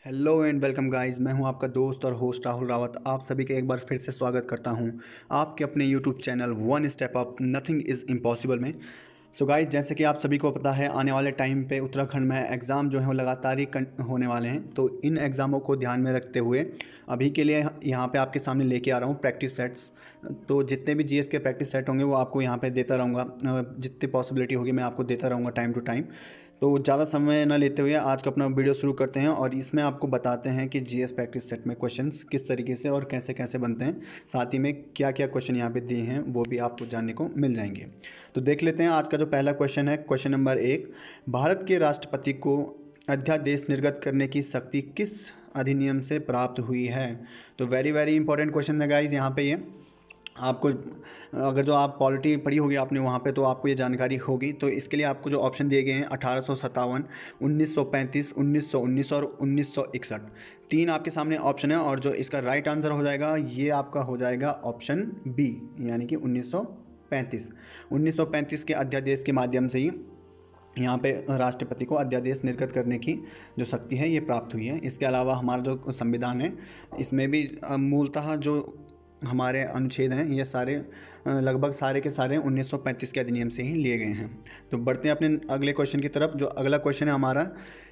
Hello and welcome guys. मैं हूं आपका दोस्त और होस्ट राहुल रावत। आप सभी का एक बार फिर से स्वागत करता हूं आपके अपने YouTube channel one step up nothing is impossible में। सो गाइस, जैसे कि आप सभी को पता है, आने वाले टाइम पे उत्तराखंड में एग्ज़ाम जो है वो लगातार ही होने वाले हैं। तो इन एग्ज़ामों को ध्यान में रखते हुए अभी के लिए यहाँ पे आपके सामने लेके आ रहा हूँ प्रैक्टिस सेट्स। तो जितने भी जीएस के प्रैक्टिस सेट होंगे वो आपको यहाँ पे देता रहूँगा। जितनी पॉसिबिलिटी होगी मैं आपको देता रहूँगा टाइम टू टाइम। तो ज़्यादा समय ना लेते हुए आज का अपना वीडियो शुरू करते हैं और इसमें आपको बताते हैं कि जीएस प्रैक्टिस सेट में क्वेश्चंस किस तरीके से और कैसे कैसे बनते हैं, साथ ही में क्या क्या क्वेश्चन यहाँ पे दिए हैं वो भी आपको जानने को मिल जाएंगे। तो देख लेते हैं आज का जो पहला क्वेश्चन है। क्वेश्चन नंबर 1, भारत के राष्ट्रपति को अध्यादेश निर्गत करने की शक्ति किस अधिनियम से प्राप्त हुई है? तो वेरी वेरी इंपॉर्टेंट क्वेश्चन है गाइज। यहाँ पे ये आपको, अगर जो आप पॉलिटी पढ़ी होगी आपने वहाँ पे, तो आपको ये जानकारी होगी। तो इसके लिए आपको जो ऑप्शन दिए गए हैं 1857, 1935, 1919 और 1961, तीन आपके सामने ऑप्शन है और जो इसका राइट आंसर हो जाएगा ये आपका हो जाएगा ऑप्शन बी, यानी कि 1935। 1935 के अध्यादेश के माध्यम से ही यहाँ पे राष्ट्रपति को अध्यादेश निर्गत करने की जो शक्ति है ये प्राप्त हुई है। इसके अलावा हमारा जो संविधान है इसमें भी मूलतः जो हमारे अनुच्छेद हैं ये सारे लगभग सारे के सारे 1935 के अधिनियम से ही लिए गए हैं। तो बढ़ते हैं अपने अगले क्वेश्चन की तरफ। जो अगला क्वेश्चन है हमारा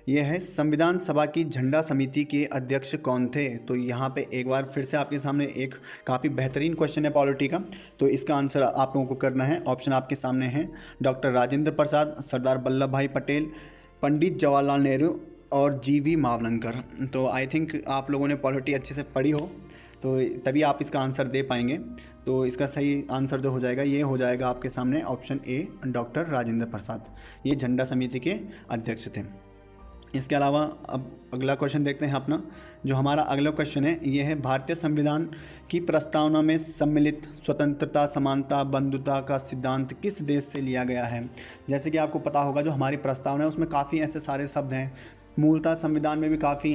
ये है, संविधान सभा की झंडा समिति के अध्यक्ष कौन थे? तो यहाँ पे एक बार फिर से आपके सामने एक काफ़ी बेहतरीन क्वेश्चन है पॉलिटी का। तो इसका आंसर आप लोगों को करना है। ऑप्शन आपके सामने हैं डॉक्टर राजेंद्र प्रसाद, सरदार वल्लभ भाई पटेल, पंडित जवाहरलाल नेहरू और जीवी मावलंकर। तो आई थिंक आप लोगों ने पॉलिटी अच्छे से पढ़ी हो तो तभी आप इसका आंसर दे पाएंगे। तो इसका सही आंसर जो हो जाएगा ये हो जाएगा आपके सामने option A, doctor Rajendra Prasad. ये झंडा समिति के अध्यक्ष थे। इसके अलावा अब अगला क्वेश्चन देखते हैं अपना। जो हमारा अगला क्वेश्चन है ये है, भारतीय संविधान की प्रस्तावना में सम्मिलित स्वतंत्रता, समानता, बंधुता का सिद्धांत किस देश से लिया गया है? जैसे कि आपको पता होगा जो हमारी प्रस्तावना है उसमें काफ़ी ऐसे सारे शब्द हैं। मूलतः संविधान में भी काफ़ी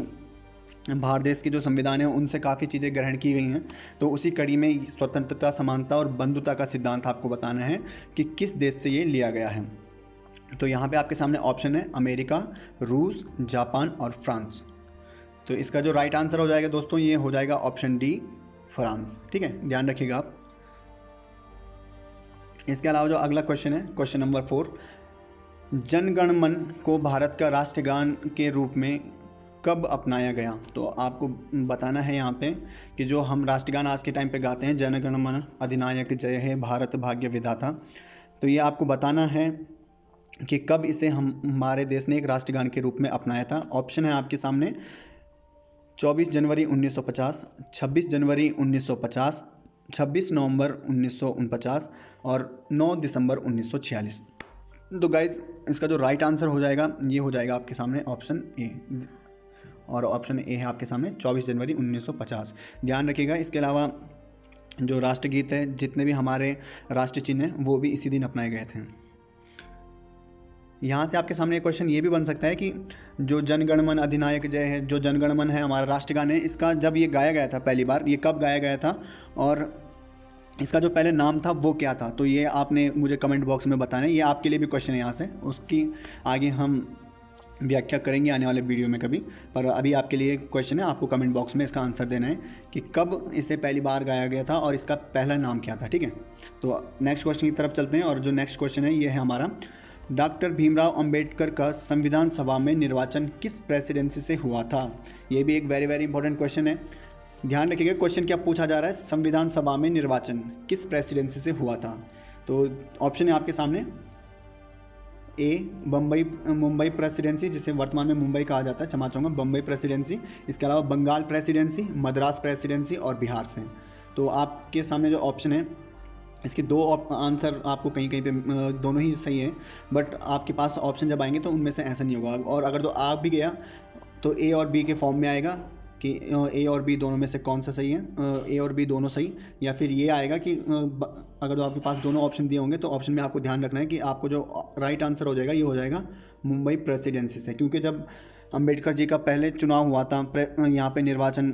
भारत देश के जो संविधान है उनसे काफ़ी चीज़ें ग्रहण की गई हैं। तो उसी कड़ी में स्वतंत्रता, समानता और बंधुता का सिद्धांत आपको बताना है कि किस देश से ये लिया गया है। तो यहाँ पे आपके सामने ऑप्शन है अमेरिका, रूस, जापान और फ्रांस। तो इसका जो राइट आंसर हो जाएगा दोस्तों ये हो जाएगा ऑप्शन डी, फ्रांस। ठीक है, ध्यान रखिएगा आप। इसके अलावा जो अगला क्वेश्चन है, क्वेश्चन नंबर 4, जनगण मन को भारत का राष्ट्रगान के रूप में कब अपनाया गया? तो आपको बताना है यहाँ पे कि जो हम राष्ट्रगान आज के टाइम पे गाते हैं, जन गण मन अधिनायक जय हे भारत भाग्य विधाता, तो ये आपको बताना है कि कब इसे हमारे देश ने एक राष्ट्रगान के रूप में अपनाया था। ऑप्शन है आपके सामने 24 जनवरी 1950, 26 जनवरी 1950, 26 नवंबर 1949 और 9 दिसंबर 1946। तो गाइज़ इसका जो राइट आंसर हो जाएगा ये हो जाएगा आपके सामने ऑप्शन ए, और ऑप्शन ए है आपके सामने 24 जनवरी 1950। ध्यान रखिएगा। इसके अलावा जो राष्ट्रगीत है, जितने भी हमारे राष्ट्र चिन्ह हैं वो भी इसी दिन अपनाए गए थे। यहाँ से आपके सामने एक क्वेश्चन ये भी बन सकता है कि जो जनगण मन अधिनायक जय है, जो जनगण मन है हमारा राष्ट्रगान है, इसका जब ये गाया गया था पहली बार, ये कब गाया गया था और इसका जो पहले नाम था वो क्या था? तो ये आपने मुझे कमेंट बॉक्स में बताना है। ये आपके लिए भी क्वेश्चन है यहाँ से, उसकी आगे हम व्याख्या करेंगे आने वाले वीडियो में कभी। पर अभी आपके लिए क्वेश्चन है, आपको कमेंट बॉक्स में इसका आंसर देना है कि कब इसे पहली बार गाया गया था और इसका पहला नाम क्या था। ठीक है, तो नेक्स्ट क्वेश्चन की तरफ चलते हैं। और जो नेक्स्ट क्वेश्चन है ये है हमारा, डॉक्टर भीमराव अंबेडकर का संविधान सभा में निर्वाचन किस प्रेसिडेंसी से हुआ था? ये भी एक वेरी वेरी इंपॉर्टेंट क्वेश्चन है। ध्यान रखिएगा, क्वेश्चन क्या पूछा जा रहा है, संविधान सभा में निर्वाचन किस प्रेसिडेंसी से हुआ था? तो ऑप्शन है आपके सामने ए, मुंबई प्रेसिडेंसी, जिसे वर्तमान में मुंबई कहा जाता है, क्षमा चाहूँगा, बम्बई प्रेसिडेंसी। इसके अलावा बंगाल प्रेसिडेंसी, मद्रास प्रेसिडेंसी और बिहार से। तो आपके सामने जो ऑप्शन है इसके दो आंसर आपको कहीं कहीं पे दोनों ही सही है, बट आपके पास ऑप्शन जब आएंगे तो उनमें से ऐसा नहीं होगा। और अगर जो आ भी गया तो ए और बी के फॉर्म में आएगा कि ए और बी दोनों में से कौन सा सही है, ए और बी दोनों सही, या फिर ये आएगा कि अगर जो आपके पास दोनों ऑप्शन दिए होंगे तो ऑप्शन में आपको ध्यान रखना है कि आपको जो राइट आंसर हो जाएगा ये हो जाएगा मुंबई प्रेसिडेंसी से। क्योंकि जब अंबेडकर जी का पहले चुनाव हुआ था यहाँ पे निर्वाचन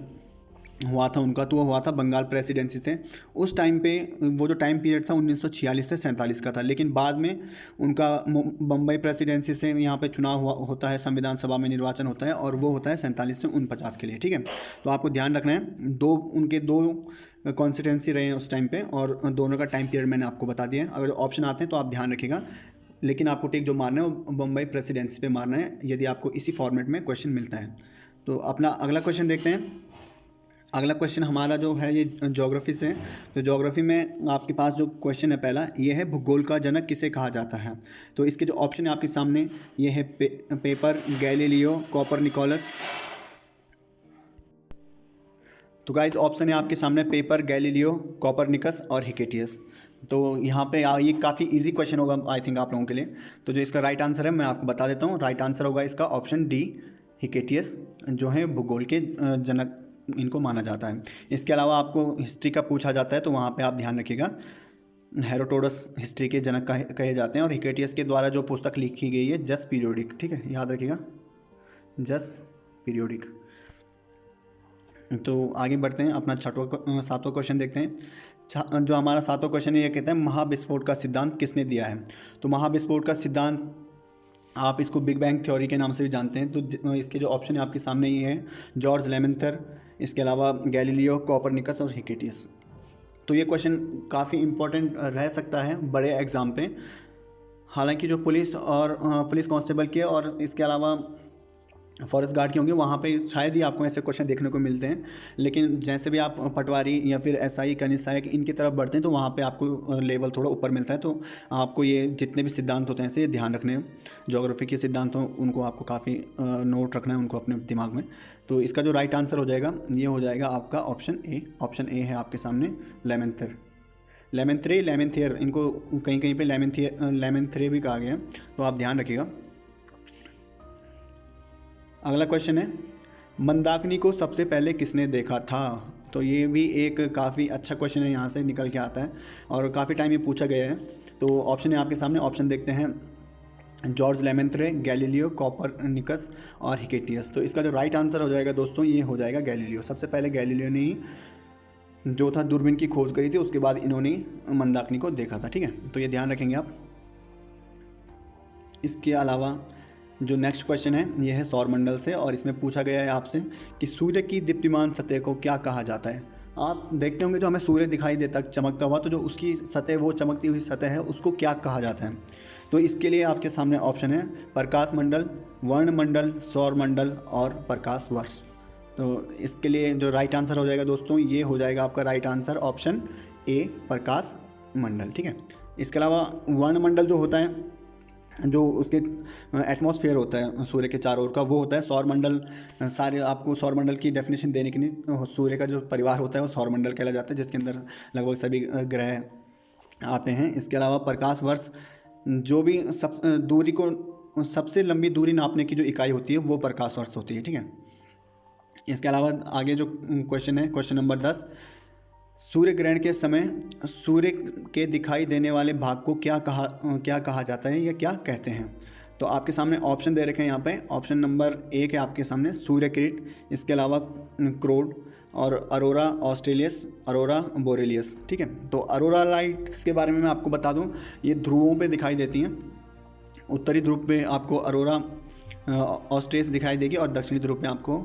हुआ था उनका, तो वो हुआ था बंगाल प्रेसिडेंसी से। उस टाइम पे वो जो टाइम पीरियड था 1946 से 47 का था, लेकिन बाद में उनका बम्बई प्रेसिडेंसी से यहाँ पे चुनाव हुआ होता है, संविधान सभा में निर्वाचन होता है, और वो होता है 47 से 49 के लिए, ठीक है। तो आपको ध्यान रखना है, उनके दो कॉन्स्टिट्यूंसी रहे हैं उस टाइम पे, और दोनों का टाइम पीरियड मैंने आपको बता दिया है। अगर ऑप्शन आते हैं तो आप ध्यान रखिएगा, लेकिन आपको टिक जो मारना है वो बम्बई प्रेसिडेंसी पे मारना है, यदि आपको इसी फॉर्मेट में क्वेश्चन मिलता है। तो अपना अगला क्वेश्चन देखते हैं। अगला क्वेश्चन हमारा जो है ये ज्योग्राफी से। तो ज्योग्राफी में आपके पास जो क्वेश्चन है पहला, ये है भूगोल का जनक किसे कहा जाता है। तो इसके जो ऑप्शन है आपके सामने, ये है पेपर, गैलीलियो, कोपरनिकस। तो गाइस ऑप्शन है आपके सामने पेपर, गैलीलियो, कोपरनिकस और हिकेटियस। तो यहाँ पे ये काफ़ी इजी क्वेश्चन होगा आई थिंक आप लोगों के लिए। तो जो इसका राइट आंसर है मैं आपको बता देता हूँ। राइट आंसर होगा इसका ऑप्शन डी, हिकेटियस, जो है भूगोल के जनक इनको माना जाता है। इसके अलावा आपको हिस्ट्री का पूछा जाता है तो वहाँ पे आप ध्यान रखिएगा, हेरोडोटस हिस्ट्री के जनक कहे जाते हैं, और हिकेटियस के द्वारा जो पुस्तक लिखी गई है जस्ट पीरियोडिक, ठीक है, याद रखिएगा, जस्ट पीरियोडिक। तो आगे बढ़ते हैं, अपना सातवां क्वेश्चन देखते हैं। जो हमारा सातवां क्वेश्चन है ये कहता है महाविस्फोट का सिद्धांत किसने दिया है। तो महाविस्फोट का सिद्धांत आप इसको बिग बैंग थ्योरी के नाम से भी जानते हैं। तो इसके जो ऑप्शन है आपके सामने ये है, जॉर्ज लेमेंथर, इसके अलावा गैलीलियो, कोपरनिकस और हिकेटियस। तो ये क्वेश्चन काफ़ी इंपॉर्टेंट रह सकता है बड़े एग्ज़ाम पे। हालांकि जो पुलिस कांस्टेबल के और इसके अलावा फॉरेस्ट गार्ड के होंगे वहाँ पे शायद ही आपको ऐसे क्वेश्चन देखने को मिलते हैं, लेकिन जैसे भी आप पटवारी या फिर एसआई, कनिष्ठ सहायक इनकी तरफ बढ़ते हैं तो वहाँ पे आपको लेवल थोड़ा ऊपर मिलता है। तो आपको ये जितने भी सिद्धांत होते हैं ऐसे ध्यान रखने, ज्योग्राफी के सिद्धांत हो उनको आपको काफ़ी नोट रखना है उनको अपने दिमाग में। तो इसका जो राइट आंसर हो जाएगा ये हो जाएगा आपका ऑप्शन ए। ऑप्शन ए है आपके सामने लेमेंथर, लेमेंथियर, इनको कहीं कहीं पे लेमेंथरे भी कहा गया है, तो आप ध्यान रखिएगा। अगला क्वेश्चन है, मंदाकिनी को सबसे पहले किसने देखा था। तो ये भी एक काफ़ी अच्छा क्वेश्चन है, यहाँ से निकल के आता है और काफ़ी टाइम ये पूछा गया है। तो ऑप्शन है आपके सामने, ऑप्शन देखते हैं, जॉर्ज लेमेंथरे, गैलीलियो, कोपरनिकस और हिकेटियस। तो इसका जो राइट आंसर हो जाएगा दोस्तों ये हो जाएगा गैलीलियो। सबसे पहले गैलीलियो ने ही जो था दूरबीन की खोज करी थी, उसके बाद इन्होंने मंदाकिनी को देखा था, ठीक है। तो ये ध्यान रखेंगे आप। इसके अलावा जो नेक्स्ट क्वेश्चन है ये है सौरमंडल से, और इसमें पूछा गया है आपसे कि सूर्य की दीप्तिमान सतह को क्या कहा जाता है। आप देखते होंगे जो हमें सूर्य दिखाई देता चमकता हुआ, तो जो उसकी सतह, वो चमकती हुई सतह है, उसको क्या कहा जाता है। तो इसके लिए आपके सामने ऑप्शन है प्रकाश मंडल, वर्णमंडल, सौरमंडल और प्रकाश वर्ष। तो इसके लिए जो राइट आंसर हो जाएगा दोस्तों ये हो जाएगा आपका राइट आंसर ऑप्शन ए, प्रकाश मंडल, ठीक है। इसके अलावा वर्णमंडल जो होता है, जो उसके एटमॉस्फेयर होता है सूर्य के चारों ओर का, वो होता है सौरमंडल। सारे आपको सौरमंडल की डेफिनेशन देने के लिए, सूर्य का जो परिवार होता है वो सौरमंडल कहला जाता है, जिसके अंदर लगभग सभी ग्रह आते हैं। इसके अलावा प्रकाश वर्ष, जो भी दूरी को, सबसे लंबी दूरी नापने की जो इकाई होती है वो प्रकाश वर्ष होती है, ठीक है। इसके अलावा आगे जो क्वेश्चन है, क्वेश्चन नंबर 10, सूर्य ग्रहण के समय सूर्य के दिखाई देने वाले भाग को क्या कहा जाता है या क्या कहते हैं। तो आपके सामने ऑप्शन दे रखे हैं यहाँ पे। ऑप्शन नंबर 1 है आपके सामने सूर्य किरीट, इसके अलावा क्रोड और अरोरा ऑस्ट्रेलियस, अरोरा बोरेलियस, ठीक है। तो अरोरा लाइट्स के बारे में मैं आपको बता दूँ, ये ध्रुवों पे दिखाई देती हैं। उत्तरी ध्रुव पे आपको अरोरा ऑस्ट्रेलियस दिखाई देगी और दक्षिणी ध्रुव पे आपको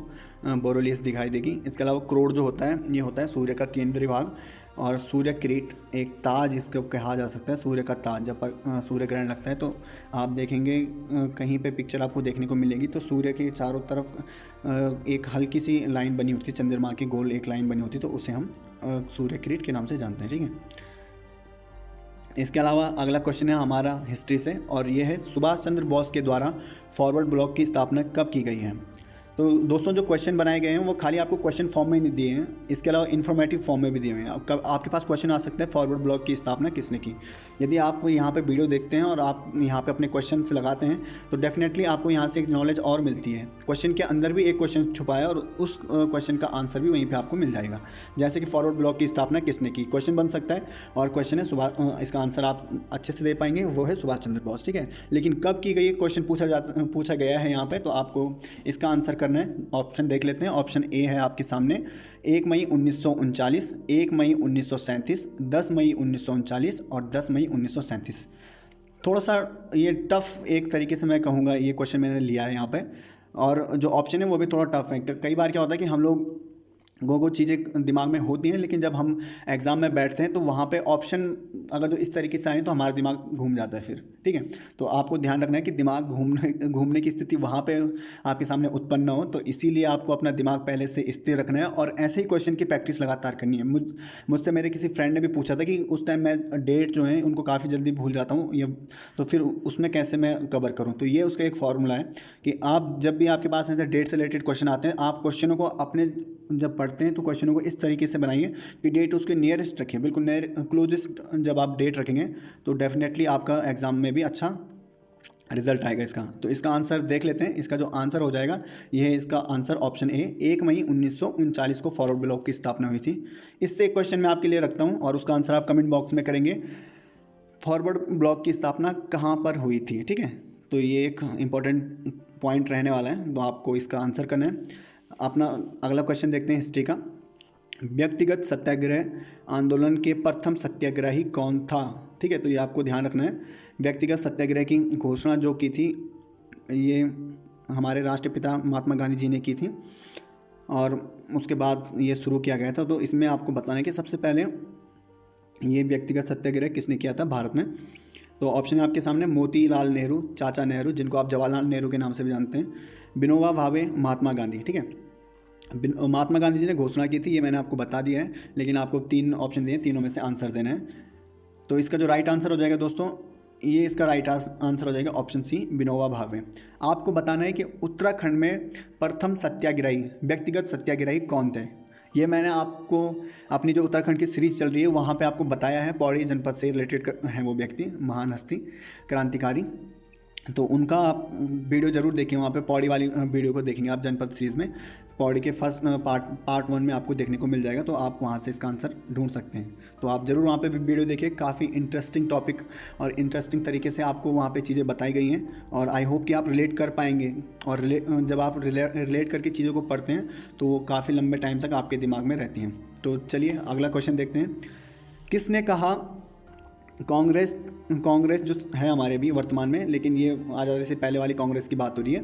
बोरेलियस दिखाई देगी। इसके अलावा क्रोड जो होता है ये होता है सूर्य का केंद्रीय भाग, और सूर्य किरीट एक ताज इसको कहा जा सकता है, सूर्य का ताज। जब सूर्य ग्रहण लगता है तो आप देखेंगे कहीं पे पिक्चर आपको देखने को मिलेगी, तो सूर्य के चारों तरफ एक हल्की सी लाइन बनी होती है, चंद्रमा की गोल एक लाइन बनी होती है, तो उसे हम सूर्य किरीट के नाम से जानते हैं, ठीक है। इसके अलावा अगला क्वेश्चन है हमारा हिस्ट्री से, और ये है सुभाष चंद्र बोस के द्वारा फॉरवर्ड ब्लॉक की स्थापना कब की गई है। तो दोस्तों जो क्वेश्चन बनाए गए हैं वो खाली आपको क्वेश्चन फॉर्म में नहीं दिए हैं, इसके अलावा इन्फॉर्मेटिव फॉर्म में भी दिए हुए हैं। आपके पास क्वेश्चन आ सकता है फॉरवर्ड ब्लॉक की स्थापना किसने की। यदि आप यहाँ पे वीडियो देखते हैं और आप यहाँ पे अपने क्वेश्चन लगाते हैं तो डेफिनेटली आपको यहाँ से एक नॉलेज और मिलती है। क्वेश्चन के अंदर भी एक क्वेश्चन छुपा है और उस क्वेश्चन का आंसर भी वहीं पर आपको मिल जाएगा। जैसे कि फॉरवर्ड ब्लॉक की स्थापना किसने की, क्वेश्चन बन सकता है, और क्वेश्चन है इसका आंसर आप अच्छे से दे पाएंगे, वो है सुभाष चंद्र बोस, ठीक है। लेकिन कब की गई क्वेश्चन पूछा गया है यहाँ पर, तो आपको इसका आंसर करना है। ऑप्शन देख लेते हैं। ऑप्शन ए है आपके सामने 1 मई 1939, 1 मई 1937, 10 मई 1939 और 10 मई 1937। थोड़ा सा ये टफ़ एक तरीके से मैं कहूँगा, ये क्वेश्चन मैंने लिया है यहाँ पे, और जो ऑप्शन है वो भी थोड़ा टफ है। कई बार क्या होता है कि हम लोग वो चीज़ें दिमाग में होती हैं, लेकिन जब हम एग्ज़ाम में बैठते हैं तो वहाँ पे ऑप्शन अगर जो इस तरीके से आए तो हमारा दिमाग घूम जाता है फिर, ठीक है। तो आपको ध्यान रखना है कि दिमाग घूमने की स्थिति वहाँ पे आपके सामने उत्पन्न न हो, तो इसीलिए आपको अपना दिमाग पहले से स्थिर रखना है और ऐसे ही क्वेश्चन की प्रैक्टिस लगातार करनी है। मुझसे मेरे किसी फ्रेंड ने भी पूछा था कि उस टाइम मैं डेट जो है उनको काफ़ी जल्दी भूल जाता हूँ, ये तो फिर उसमें कैसे मैं कवर करूँ। तो ये उसका एक फॉर्मूला है कि आप जब भी आपके पास ऐसे डेट से रिलेटेड क्वेश्चन आते हैं, आप क्वेश्चनों को अपने जब पढ़ते हैं तो क्वेश्चनों को इस तरीके से बनाइए कि डेट उसके नियरेस्ट रखिए, बिल्कुल क्लोजेस्ट जब आप डेट रखेंगे तो डेफिनेटली आपका एग्ज़ाम में भी अच्छा रिजल्ट आएगा इसका। तो इसका आंसर देख लेते हैं। इसका जो आंसर हो जाएगा ये है इसका आंसर ऑप्शन ए, 1 मई 1939 को फॉरवर्ड ब्लॉक की स्थापना हुई थी। इससे एक क्वेश्चन मैं आपके लिए रखता हूँ और उसका आंसर आप कमेंट बॉक्स में करेंगे। फॉरवर्ड ब्लॉक की स्थापना कहाँ पर हुई थी, ठीक है। तो ये एक इम्पॉर्टेंट पॉइंट रहने वाला है, तो आपको इसका आंसर करना है। अपना अगला क्वेश्चन देखते हैं हिस्ट्री का। व्यक्तिगत सत्याग्रह आंदोलन के प्रथम सत्याग्रही कौन था, ठीक है। तो ये आपको ध्यान रखना है। व्यक्तिगत सत्याग्रह की घोषणा जो की थी ये हमारे राष्ट्रपिता महात्मा गांधी जी ने की थी और उसके बाद ये शुरू किया गया था। तो इसमें आपको बताना है कि सबसे पहले ये व्यक्तिगत सत्याग्रह किसने किया था भारत में। तो ऑप्शन है आपके सामने मोतीलाल नेहरू, चाचा नेहरू जिनको आप जवाहरलाल नेहरू के नाम से भी जानते हैं, विनोबा भावे, महात्मा गांधी, ठीक है। महात्मा गांधी जी ने घोषणा की थी, ये मैंने आपको बता दिया है, लेकिन आपको 3 ऑप्शन दिए, तीनों में से आंसर देना है। तो इसका जो राइट आंसर हो जाएगा दोस्तों, ये इसका राइट आंसर हो जाएगा ऑप्शन सी, विनोबा भावे। आपको बताना है कि उत्तराखंड में प्रथम सत्याग्रही, व्यक्तिगत सत्याग्रही कौन थे। ये मैंने आपको अपनी जो उत्तराखंड की सीरीज चल रही है वहाँ पे आपको बताया है। पौड़ी जनपद से रिलेटेड हैं वो व्यक्ति, महान हस्ती, क्रांतिकारी। तो उनका आप वीडियो ज़रूर देखिए, वहाँ पे पौड़ी वाली वीडियो को देखेंगे आप जनपद सीरीज़ में। पौड़ी के फर्स्ट पार्ट 1 में आपको देखने को मिल जाएगा, तो आप वहाँ से इसका आंसर ढूंढ सकते हैं। तो आप ज़रूर वहाँ पे भी वीडियो देखिए, काफ़ी इंटरेस्टिंग टॉपिक और इंटरेस्टिंग तरीके से आपको वहाँ पे चीज़ें बताई गई हैं और आई होप कि आप रिलेट कर पाएंगे। और जब आप रिलेट करके चीज़ों को पढ़ते हैं तो वो काफ़ी लंबे टाइम तक आपके दिमाग में रहती हैं। तो चलिए अगला क्वेश्चन देखते हैं। किसने कहा कांग्रेस जो है हमारे भी वर्तमान में, लेकिन ये आज़ादी से पहले वाली कांग्रेस की बात हो रही है,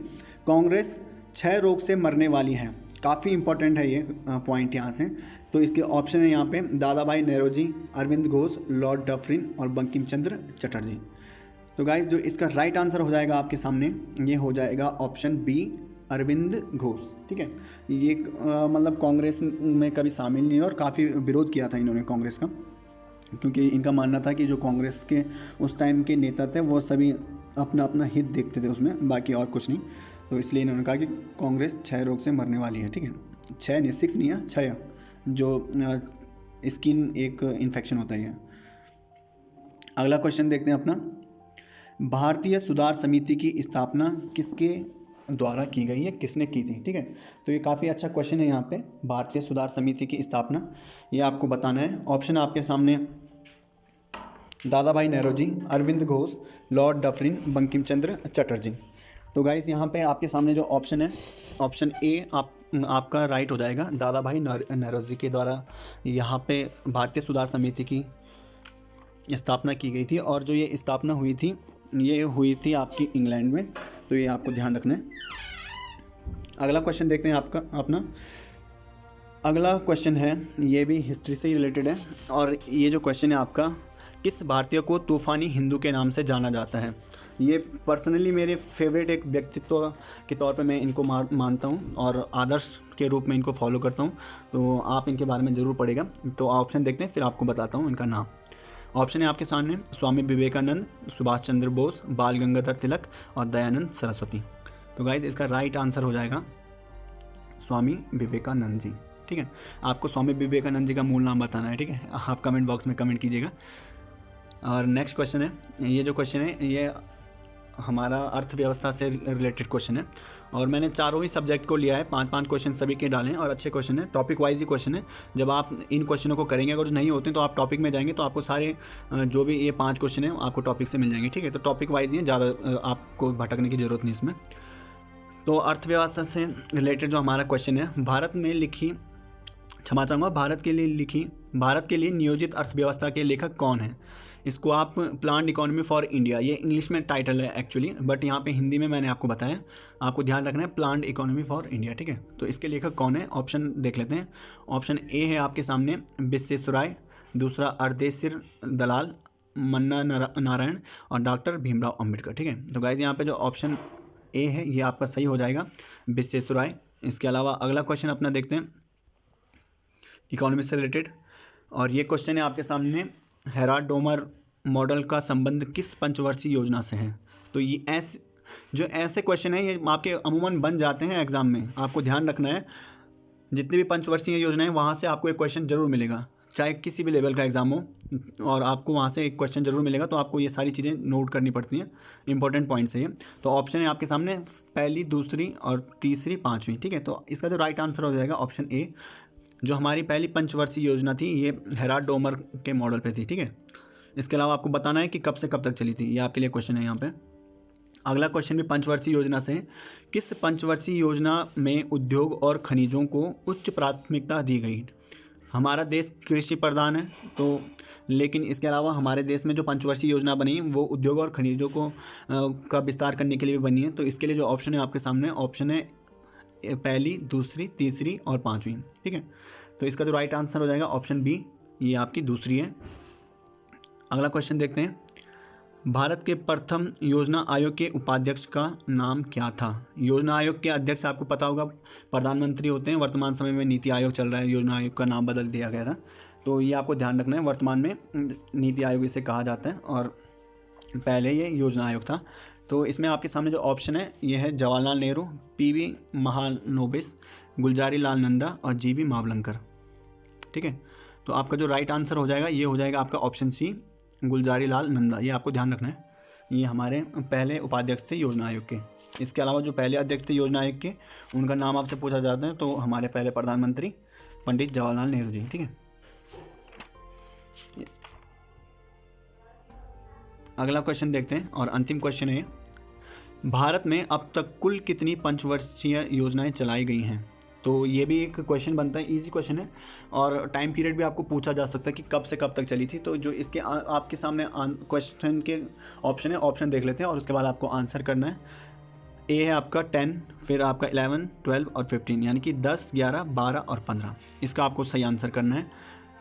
कांग्रेस क्षय रोग से मरने वाली है। काफ़ी इंपॉर्टेंट है ये पॉइंट यहाँ से। तो इसके ऑप्शन है यहाँ पे दादा भाई नौरोजी, अरविंद घोष, लॉर्ड डफरिन और बंकिम चंद्र चटर्जी। तो गाइज जो इसका राइट आंसर हो जाएगा आपके सामने, ये हो जाएगा ऑप्शन बी, अरविंद घोष, ठीक है। ये मतलब कांग्रेस में कभी शामिल नहीं है और काफ़ी विरोध किया था इन्होंने कांग्रेस का, क्योंकि इनका मानना था कि जो कांग्रेस के उस टाइम के नेता थे वो सभी अपना अपना हित देखते थे उसमें, बाकी और कुछ नहीं। तो इसलिए इन्होंने कहा कि कांग्रेस क्षय रोग से मरने वाली है, ठीक है। 6 नहीं 6 नहीं है, क्षय, जो स्किन एक इन्फेक्शन होता है। अगला क्वेश्चन देखते हैं अपना। भारतीय सुधार समिति की स्थापना किसके द्वारा की गई है, किसने की थी, ठीक है। तो ये काफ़ी अच्छा क्वेश्चन है यहाँ पे, भारतीय सुधार समिति की स्थापना, ये आपको बताना है। ऑप्शन आपके सामने दादा भाई नौरोजी, अरविंद घोष, लॉर्ड डफरिन, बंकिम चंद्र चटर्जी। तो गाइस यहाँ पे आपके सामने जो ऑप्शन है, ऑप्शन ए आपका राइट हो जाएगा। दादा भाई नौरोजी के द्वारा यहाँ पे भारतीय सुधार समिति की स्थापना की गई थी और जो ये स्थापना हुई थी ये हुई थी आपकी इंग्लैंड में। तो ये आपको ध्यान रखना है। अगला क्वेश्चन देखते हैं आपका अपना। अगला क्वेश्चन है, ये भी हिस्ट्री से ही रिलेटेड है और ये जो क्वेश्चन है आपका, किस भारतीय को तूफ़ानी हिंदू के नाम से जाना जाता है। ये पर्सनली मेरे फेवरेट एक व्यक्तित्व के तौर पे मैं इनको मानता हूँ और आदर्श के रूप में इनको फॉलो करता हूँ। तो आप इनके बारे में ज़रूर पढ़ेगा। तो ऑप्शन देखते हैं फिर आपको बताता हूँ इनका नाम। ऑप्शन है आपके सामने स्वामी विवेकानंद, सुभाष चंद्र बोस, बाल गंगाधर तिलक और दयानंद सरस्वती। तो गाइज इसका राइट आंसर हो जाएगा स्वामी विवेकानंद जी, ठीक है। आपको स्वामी विवेकानंद जी का मूल नाम बताना है, ठीक है। आप कमेंट बॉक्स में कमेंट कीजिएगा। और नेक्स्ट क्वेश्चन है, ये जो क्वेश्चन है ये हमारा अर्थव्यवस्था से रिलेटेड क्वेश्चन है और मैंने चारों ही सब्जेक्ट को लिया है, 5-5 क्वेश्चन सभी के डाले हैं और अच्छे क्वेश्चन है, टॉपिक वाइज ही क्वेश्चन है। जब आप इन क्वेश्चनों को करेंगे, अगर नहीं होते तो आप टॉपिक में जाएंगे तो आपको सारे जो भी ये 5 क्वेश्चन है आपको टॉपिक से मिल जाएंगे, ठीक है। तो टॉपिक वाइज ही है, ज़्यादा आपको भटकने की ज़रूरत नहीं इसमें। तो अर्थव्यवस्था से रिलेटेड जो हमारा क्वेश्चन है, भारत में लिखी, क्षमा चाहूँगा, भारत के लिए नियोजित अर्थव्यवस्था के लेखक कौन है? इसको आप प्लान्ड इकोनॉमी फॉर इंडिया, ये इंग्लिश में टाइटल है एक्चुअली, बट यहाँ पे हिंदी में मैंने आपको बताया, आपको ध्यान रखना है प्लान्ड इकोनॉमी फॉर इंडिया, ठीक है। तो इसके लेखक कौन है? ऑप्शन देख लेते हैं। ऑप्शन ए है आपके सामने विश्वेश्वराय, दूसरा अर्देशिर दलाल, मन्ना नारायण और डॉक्टर भीमराव अम्बेडकर, ठीक है। तो गाइज यहाँ पे जो ऑप्शन ए है ये आपका सही हो जाएगा, विश्वेश्वराय। इसके अलावा अगला क्वेश्चन अपना देखते हैं इकोनॉमी से रिलेटेड, और ये क्वेश्चन है आपके सामने, हेराल्ड डोमर मॉडल का संबंध किस पंचवर्षीय योजना से है? तो ये ऐसे क्वेश्चन है ये आपके अमूमन बन जाते हैं एग्जाम में, आपको ध्यान रखना है। जितनी भी पंचवर्षीय योजनाएं वहाँ से आपको एक क्वेश्चन जरूर मिलेगा, चाहे किसी भी लेवल का एग्जाम हो, और आपको वहाँ से एक क्वेश्चन जरूर मिलेगा। तो आपको ये सारी चीज़ें नोट करनी पड़ती हैं, इंपॉर्टेंट पॉइंट्स है ये। तो ऑप्शन है आपके सामने पहली, दूसरी और तीसरी, पाँचवीं, ठीक है। तो इसका जो राइट आंसर हो जाएगा ऑप्शन ए। जो हमारी पहली पंचवर्षीय योजना थी ये हेराल्ड डोमर के मॉडल पे थी, ठीक है। इसके अलावा आपको बताना है कि कब से कब तक चली थी, ये आपके लिए क्वेश्चन है यहाँ पे। अगला क्वेश्चन भी पंचवर्षीय योजना से है। किस पंचवर्षीय योजना में उद्योग और खनिजों को उच्च प्राथमिकता दी गई? हमारा देश कृषि प्रधान है, तो लेकिन इसके अलावा हमारे देश में जो पंचवर्षीय योजना बनी वो उद्योग और खनिजों को का विस्तार करने के लिए भी बनी है। तो इसके लिए जो ऑप्शन है आपके सामने, ऑप्शन है पहली, दूसरी, तीसरी और पाँचवीं, ठीक है। तो इसका जो राइट आंसर हो जाएगा ऑप्शन बी, ये आपकी दूसरी है। अगला क्वेश्चन देखते हैं, भारत के प्रथम योजना आयोग के उपाध्यक्ष का नाम क्या था? योजना आयोग के अध्यक्ष आपको पता होगा प्रधानमंत्री होते हैं, वर्तमान समय में नीति आयोग चल रहा है, योजना आयोग का नाम बदल दिया गया था। तो ये आपको ध्यान रखना है, वर्तमान में नीति आयोग इसे कहा जाता है और पहले ये योजना आयोग था। तो इसमें आपके सामने जो ऑप्शन है ये है जवाहरलाल नेहरू, पीवी महालनोबिस, गुलजारी लाल नंदा और जीवी मावलंकर, ठीक है। तो आपका जो राइट आंसर हो जाएगा ये हो जाएगा आपका ऑप्शन सी, गुलजारी लाल नंदा। ये आपको ध्यान रखना है, ये हमारे पहले उपाध्यक्ष थे योजना आयोग के। इसके अलावा जो पहले अध्यक्ष थे योजना आयोग के, उनका नाम आपसे पूछा जाता है, तो हमारे पहले प्रधानमंत्री पंडित जवाहरलाल नेहरू जी, ठीक है। अगला क्वेश्चन देखते हैं और अंतिम क्वेश्चन है, भारत में अब तक कुल कितनी पंचवर्षीय योजनाएं चलाई गई हैं? तो ये भी एक क्वेश्चन बनता है, इजी क्वेश्चन है, और टाइम पीरियड भी आपको पूछा जा सकता है कि कब से कब तक चली थी। तो जो इसके आपके सामने क्वेश्चन के ऑप्शन है, ऑप्शन देख लेते हैं और उसके बाद आपको आंसर करना है। ए है आपका 10, फिर आपका 11, 12 और 15, यानी कि 10, 11, 12 और 15, इसका आपको सही आंसर करना है।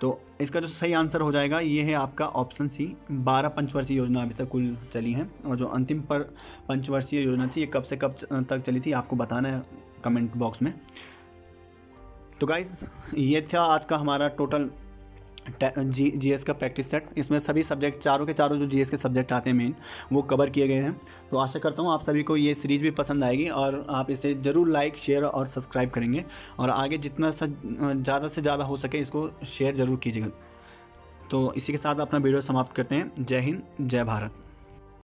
तो इसका जो सही आंसर हो जाएगा ये है आपका ऑप्शन सी, 12 पंचवर्षीय योजना अभी तक कुल चली हैं, और जो अंतिम पर पंचवर्षीय योजना थी ये कब से कब तक चली थी आपको बताना है कमेंट बॉक्स में। तो गाइज़ ये था आज का हमारा टोटल जीएस का प्रैक्टिस सेट। इसमें सभी सब्जेक्ट, चारों के चारों जो जीएस के सब्जेक्ट आते हैं मेन, वो कवर किए गए हैं। तो आशा करता हूँ आप सभी को ये सीरीज़ भी पसंद आएगी और आप इसे ज़रूर लाइक, शेयर और सब्सक्राइब करेंगे, और आगे जितना ज़्यादा से ज़्यादा हो सके इसको शेयर ज़रूर कीजिएगा। तो इसी के साथ अपना वीडियो समाप्त करते हैं। जय हिंद, जय भारत।